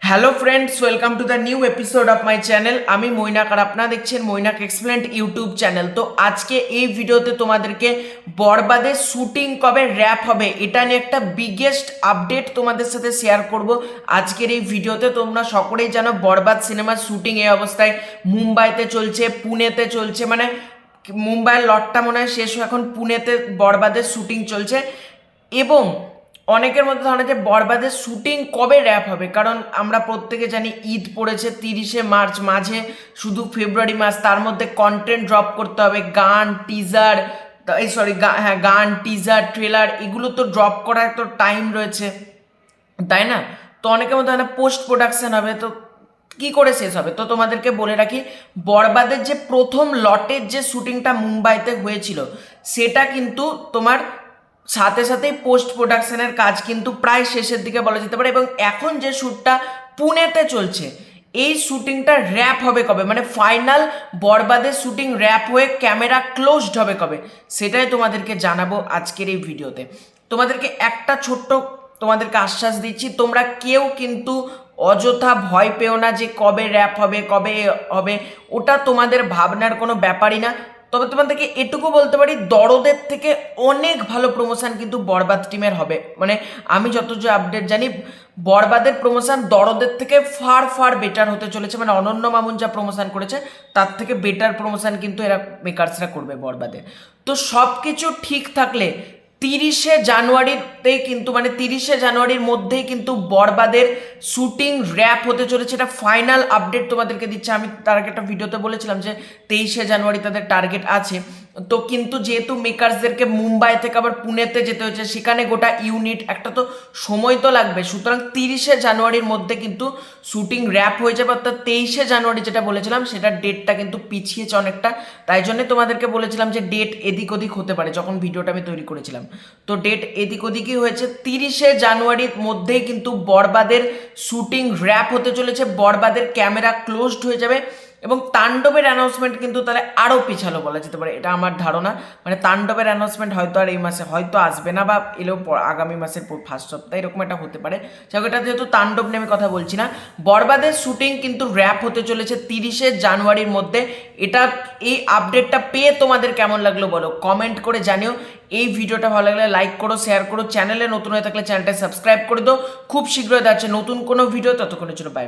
Hello friends, welcome to the new episode of my channel. আমি মৈনাক আর আপনারা দেখছেন Mainak explained YouTube channel. তো আজকে এই ভিডিওতে তোমাদেরকে বরবাদের শুটিং কবে র্যাপ হবে এটা নিয়ে একটা বিগেস্ট আপডেট তোমাদের সাথে শেয়ার করব আজকের এই ভিডিওতে। তোমরা সকলেই জানো বরবাদ সিনেমার শুটিং এই অবস্থায় মুম্বাইতে চলছে, পুনেতে চলছে, মানে মুম্বাইয়ের লটটা মনে হয় শেষ হয়ে এখন পুনেতে বরবাদের শুটিং চলছে। এবং অনেকের মধ্যে ধারণা যে বরবাদের শুটিং কবে র্যাপ হবে, কারণ আমরা প্রত্যেকে জানি ঈদ পড়েছে 30শে মার্চ, মাঝে শুধু ফেব্রুয়ারি মাস, তার মধ্যে কন্টেন্ট ড্রপ করতে হবে, গান টিজার গান টিজার ট্রেলার এগুলো তো ড্রপ করার তো টাইম রয়েছে, তাই না? তো অনেকের মধ্যে পোস্ট প্রোডাকশন হবে, তো কি করে শেষ হবে? তো তোমাদেরকে বলে রাখি, বরবাদের যে প্রথম লটের যে শুটিংটা মুম্বাইতে হয়েছিল সেটা কিন্তু তোমার সাথে সাথেই পোস্ট প্রোডাকশনের কাজ কিন্তু প্রায় শেষের দিকে বলা যেতে পারে। এবং এখন যে শ্যুটটা পুনেতে চলছে এই শুটিংটা র্যাপ হবে কবে, মানে ফাইনাল বরবাদের শুটিং র্যাপ হয়ে ক্যামেরা ক্লোজড হবে কবে, সেটাই তোমাদেরকে জানাবো আজকের এই ভিডিওতে। তোমাদেরকে একটা ছোট্ট তোমাদেরকে আশ্বাস দিচ্ছি, তোমরা কেউ কিন্তু অযথা ভয় পেও না যে কবে র্যাপ হবে কবে হবে, ওটা তোমাদের ভাবনার কোনো ব্যাপারই না। তবে তোমাদেরকে এটুকু বলতে পারি, দরদের থেকে অনেক ভালো প্রমোশন কিন্তু বরবাদ টিমের হবে। মানে আমি যত যে আপডেট জানি, বরবাদের প্রমোশন দরদের থেকে ফার ফার বেটার হতে চলেছে। মানে অনন্য মামুন যা প্রমোশন করেছে তার থেকে বেটার প্রমোশন কিন্তু এরা মেকার্সরা করবে বরবাদে। তো সব কিছু ঠিক থাকলে 30শে জানুয়ারিতে কিন্তু, মানে 30শে জানুয়ারির মধ্যেই কিন্তু বরবাদের শুটিং র্যাপ হতে চলেছে। এটা ফাইনাল আপডেট তোমাদেরকে দিচ্ছে। আমি তার আগে একটা ভিডিওতে বলেছিলাম যে 23শে জানুয়ারি তাদের টার্গেট আছে। তো কিন্তু যেহেতু মেকার্সদেরকে মুম্বাই থেকে আবার পুনেতে যেতে হচ্ছে, সেখানে গোটা ইউনিট একটা তো সময় তো লাগবে, সুতরাং 30শে জানুয়ারির মধ্যে কিন্তু শুটিং র্যাপ হয়ে যাবে। অর্থাৎ 23শে জানুয়ারি যেটা বলেছিলাম সেটার ডেটটা কিন্তু পিছিয়েছে অনেকটা। তাই জন্য তোমাদেরকে বলেছিলাম যে ডেট এদিক ওদিক হতে পারে যখন ভিডিওটা আমি তৈরি করেছিলাম। তো ডেট এদিক ওদিকই হয়েছে। 30শে জানুয়ারির মধ্যেই কিন্তু বরবাদের শুটিং র্যাপ হতে চলেছে, বরবাদের ক্যামেরা ক্লোজড হয়ে যাবে এবং তাণ্ডবের অ্যানাউন্সমেন্ট কিন্তু তাহলে আরও পিছালো বলা যেতে পারে, এটা আমার ধারণা। মানে তাণ্ডবের অ্যানাউন্সমেন্ট হয়তো আর এই মাসে হয়তো আসবে না, বা এলেও আগামী মাসের ফার্স্ট সপ্তাহে এরকম একটা হতে পারে। সেটা যেহেতু তাণ্ডব নিয়ে আমি কথা বলছি না, বরবাদের শুটিং কিন্তু র্যাপ হতে চলেছে 30শে জানুয়ারির মধ্যে। এটা এই আপডেটটা পেয়ে তোমাদের কেমন লাগলো বলো, কমেন্ট করে জানিও। এই ভিডিওটা ভালো লাগলে লাইক করো, শেয়ার করো, চ্যানেলে নতুন হয়ে থাকলে চ্যানেলটা সাবস্ক্রাইব করে দাও। খুব শীঘ্রই যাচ্ছে নতুন কোনো ভিডিও, ততক্ষণের জন্য বাই বাই।